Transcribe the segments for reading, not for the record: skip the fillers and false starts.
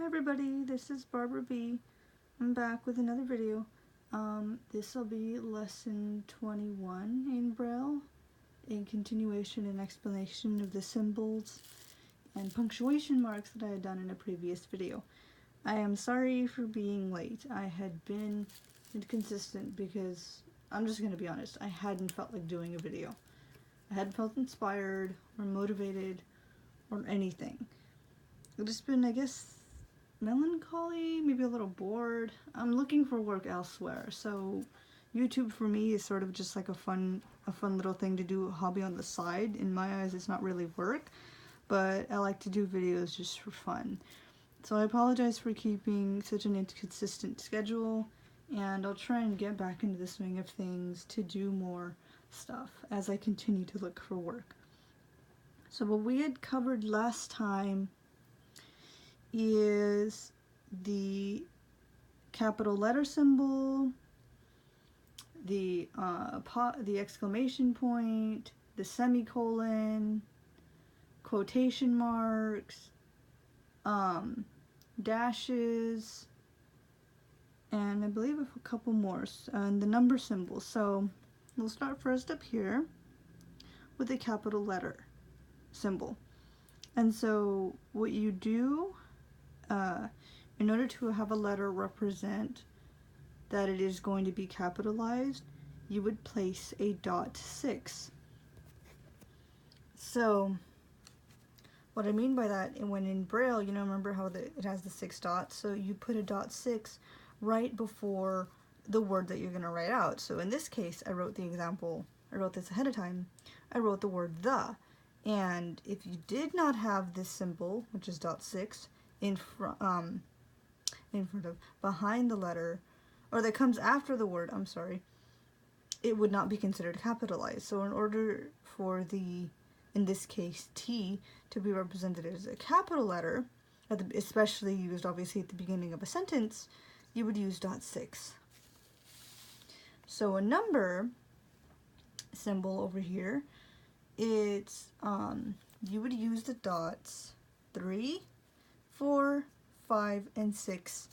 Hi everybody, this is Barbara B. I'm back with another video. This will be lesson 21 in Braille, a continuation and explanation of the symbols and punctuation marks that I had done in a previous video. I am sorry for being late. I had been inconsistent because, I'm just going to be honest, I hadn't felt like doing a video. I hadn't felt inspired or motivated or anything. I've just been, I guess, melancholy, maybe a little bored. I'm looking for work elsewhere, so YouTube for me is sort of just like a fun little thing to do, a hobby on the side. In my eyes, it's not really work, but I like to do videos just for fun. So I apologize for keeping such an inconsistent schedule, and I'll try and get back into the swing of things to do more stuff as I continue to look for work. So what we had covered last time is the capital letter symbol, the exclamation point, the semicolon, quotation marks, dashes, and I believe a couple more, and the number symbols. So we'll start first up here with the capital letter symbol. And so what you do in order to have a letter represent that it is going to be capitalized, you would place a .6. So what I mean by that, when in Braille, you know, remember how it has the 6 dots? So you put a .6 right before the word that you're going to write out. So in this case, I wrote this ahead of time. I wrote the word the. And if you did not have this symbol, which is .6, in front of, behind the letter, or that comes after the word, I'm sorry, it would not be considered capitalized. So in order for the, in this case, T, to be represented as a capital letter, especially used obviously at the beginning of a sentence, you would use .6. So a number symbol over here, it's, you would use the dots 3, 4, 5, and 6,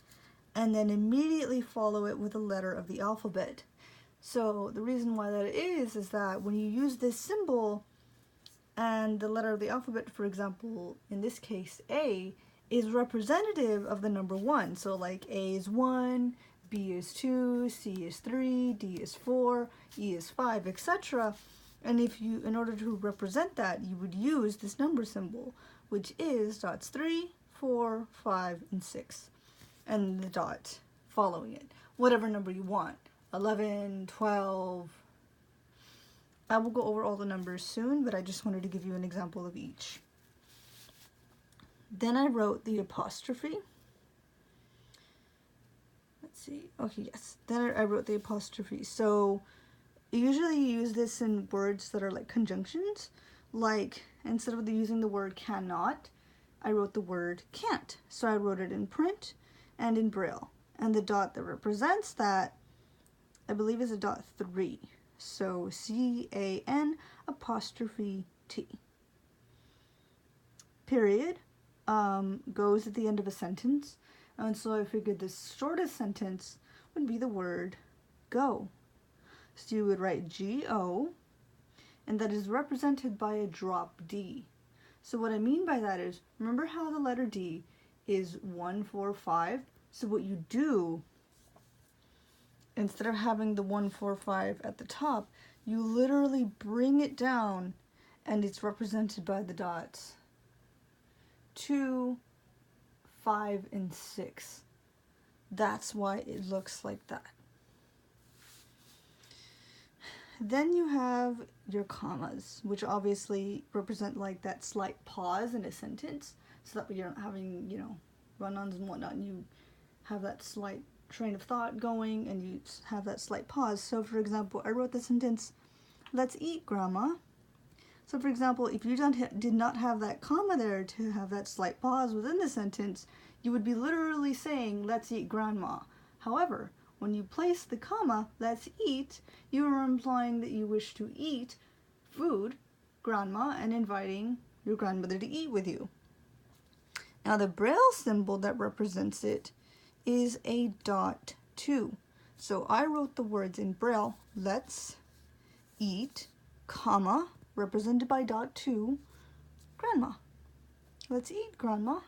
and then immediately follow it with a letter of the alphabet. So the reason why that is that when you use this symbol and the letter of the alphabet, for example, in this case A, is representative of the number 1. So like A is 1, B is 2, C is 3, D is 4, E is 5, etc. And if you, in order to represent that, you would use this number symbol, which is dots 3, 4, 5, and 6, and the dot following it, whatever number you want, 11, 12. I will go over all the numbers soon, but I just wanted to give you an example of each. Then I wrote the apostrophe. Let's see, okay, yes. Then I wrote the apostrophe. So usually you use this in words that are like conjunctions, like instead of using the word cannot, I wrote the word can't. So I wrote it in print and in Braille. And the dot that represents that, I believe, is a .3. So C-A-N apostrophe T. Period goes at the end of a sentence. And so I figured the shortest sentence would be the word go. So you would write G-O, and that is represented by a drop D. So what I mean by that is, remember how the letter D is 1, 4, 5? So what you do, instead of having the 1, 4, 5 at the top, you literally bring it down, and it's represented by the dots 2, 5, and 6. That's why it looks like that. Then you have your commas, which obviously represent like that slight pause in a sentence, so that you're not having, you know, run-ons and whatnot, and you have that slight train of thought going, and you have that slight pause. So for example, I wrote the sentence, "Let's eat, Grandma." So for example, if you did not have that comma there to have that slight pause within the sentence, you would be literally saying, "Let's eat, Grandma." However, when you place the comma, "let's eat," you are implying that you wish to eat food, Grandma, and inviting your grandmother to eat with you. Now the Braille symbol that represents it is a dot 2. So I wrote the words in Braille, let's eat, comma, represented by dot 2, grandma. Let's eat, grandma.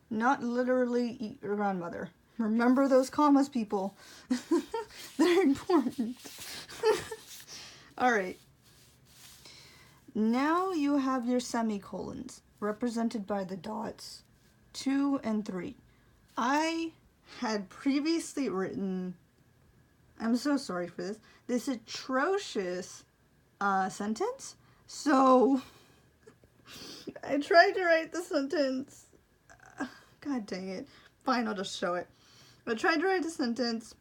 Not literally eat your grandmother. Remember those commas, people. They're important. Alright. Now you have your semicolons, represented by the dots 2 and 3. I had previously written, I'm so sorry for this atrocious sentence. So I tried to write the sentence. God dang it. Fine, I'll just show it. I tried to write a sentence.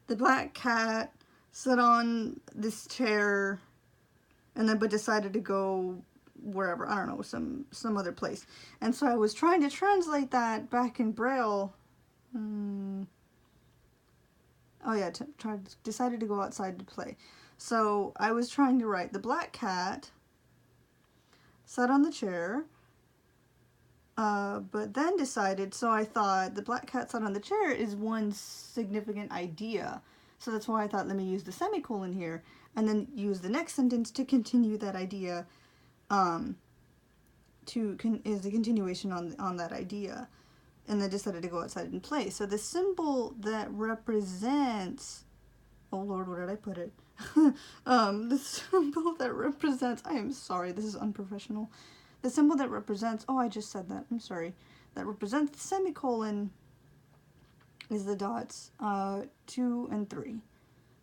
The black cat sat on this chair and then but decided to go wherever, I don't know, some other place. And so I was trying to translate that back in Braille. Oh yeah, decided to go outside to play. So I was trying to write the black cat sat on the chair, but then decided, so I thought the black cat sat on the chair is one significant idea. So that's why I thought, let me use the semicolon here, and then use the next sentence to continue that idea, is the continuation on that idea, and then decided to go outside and play. So the symbol that represents, oh Lord, where did I put it? The symbol that represents, I am sorry, this is unprofessional. The symbol that represents, oh, I just said that, I'm sorry, that represents the semicolon is the dots 2 and 3.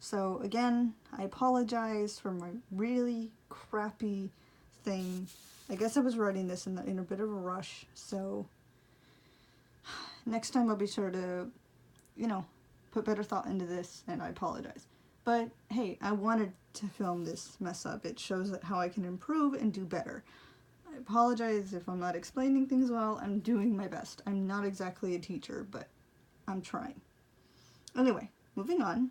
So again, I apologize for my really crappy thing. I guess I was writing this in a bit of a rush, so next time I'll be sure to, put better thought into this, and I apologize. But hey, I wanted to film this mess up. It shows how I can improve and do better. I apologize if I'm not explaining things well. I'm doing my best. I'm not exactly a teacher, but I'm trying. Anyway, moving on.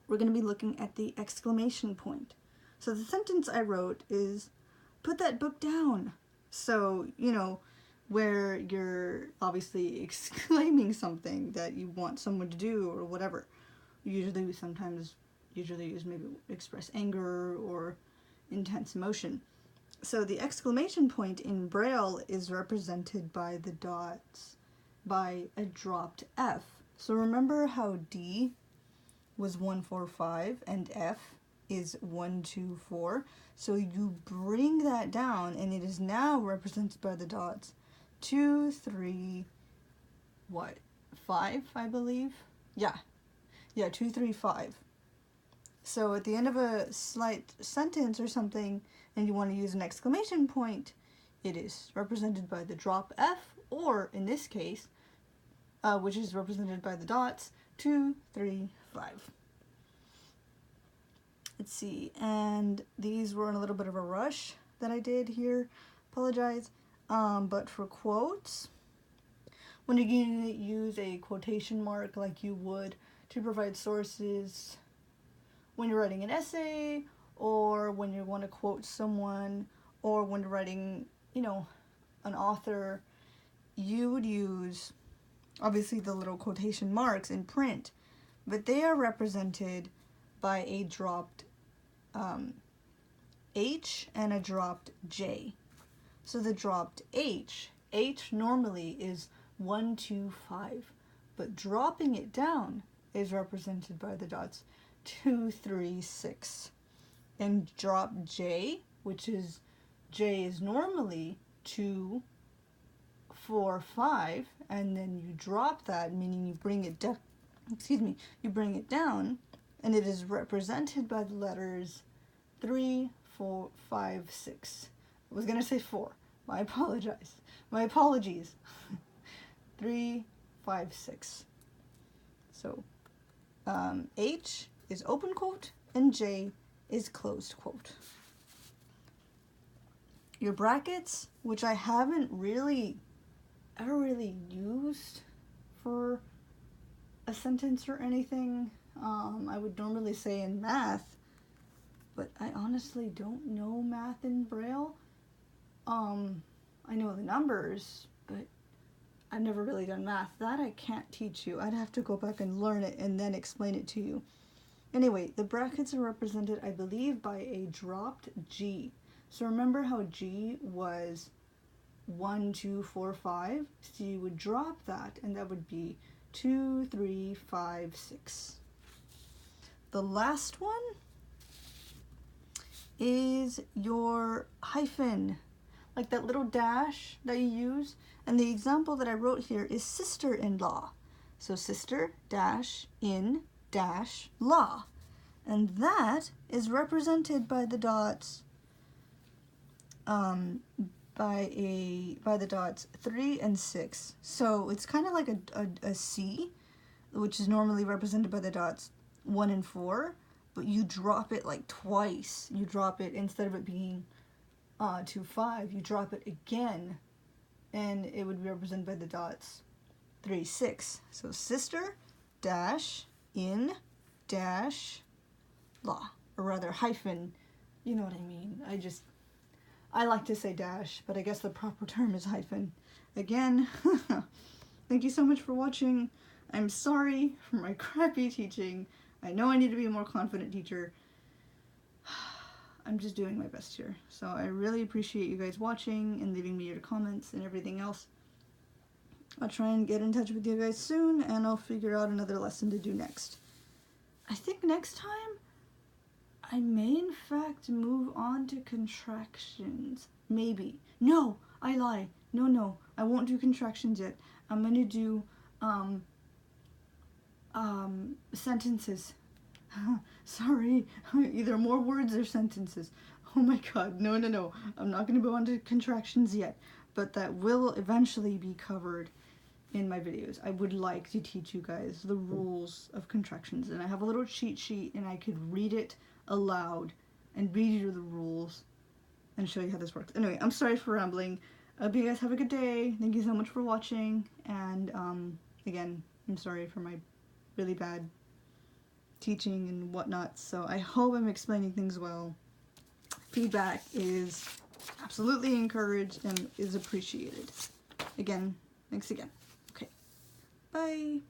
We're going to be looking at the exclamation point. So the sentence I wrote is, put that book down. So, where you're obviously exclaiming something that you want someone to do or whatever. Usually use maybe express anger or intense emotion. So the exclamation point in Braille is represented by the dots by a dropped F. So remember how D was 1, 4, 5 and F is 1, 2, 4. So you bring that down and it is now represented by the dots 2, 3, 5, I believe? Yeah, 2, 3, 5. So at the end of a slight sentence or something, and you want to use an exclamation point, it is represented by the drop F, or in this case, which is represented by the dots, 2, 3, 5. Let's see, and these were in a little bit of a rush that I did here. Apologize. But for quotes, when you're going to use a quotation mark like you would to provide sources, when you're writing an essay, or when you want to quote someone, or when you're writing, an author, you would use, obviously, the little quotation marks in print, but they are represented by a dropped H and a dropped J. So the dropped H normally is 1, 2, 5, but dropping it down is represented by the dots 2, 3, 6. And drop J, which is, J is normally 2, 4, 5, and then you drop that, meaning you bring it down, you bring it down, and it is represented by the letters 3, 4, 5, 6. I was going to say 4. My apologies. 3, 5, 6. So, H is open quote, and J is closed quote. Your brackets, which I haven't ever really used for a sentence or anything, I would normally say in math, but I honestly don't know math in Braille. I know the numbers, but I've never really done math. That I can't teach you. I'd have to go back and learn it and then explain it to you. Anyway, the brackets are represented, I believe, by a dropped G. So remember how G was 1, 2, 4, 5? So you would drop that, and that would be 2, 3, 5, 6. The last one is your hyphen, like that little dash that you use. And the example that I wrote here is sister-in-law. So sister dash in dash law. And that is represented by the dots by the dots 3 and 6. So it's kind of like a C, which is normally represented by the dots 1 and 4, but you drop it like twice. You drop it, instead of it being 2, 5, you drop it again, and it would be represented by the dots 3, 6. So sister dash in dash law, or rather hyphen, you know what I mean. I like to say dash, but I guess the proper term is hyphen. Again, thank you so much for watching. I'm sorry for my crappy teaching. I know I need to be a more confident teacher. I'm just doing my best here. So I really appreciate you guys watching and leaving me your comments and everything else. I'll try and get in touch with you guys soon, and I'll figure out another lesson to do next. I think next time I may in fact move on to contractions. Maybe. No, I lie. No, I won't do contractions yet. I'm gonna do sentences. Sorry, either more words or sentences. Oh my god, no. I'm not gonna go on to contractions yet, but that will eventually be covered in my videos. I would like to teach you guys the rules of contractions, and I have a little cheat sheet, and I could read it aloud and read you the rules and show you how this works. Anyway, I'm sorry for rambling. I hope you guys have a good day. Thank you so much for watching, and again, I'm sorry for my really bad teaching and whatnot, so I hope I'm explaining things well. Feedback is absolutely encouraged and is appreciated. Again, thanks again. Okay, bye.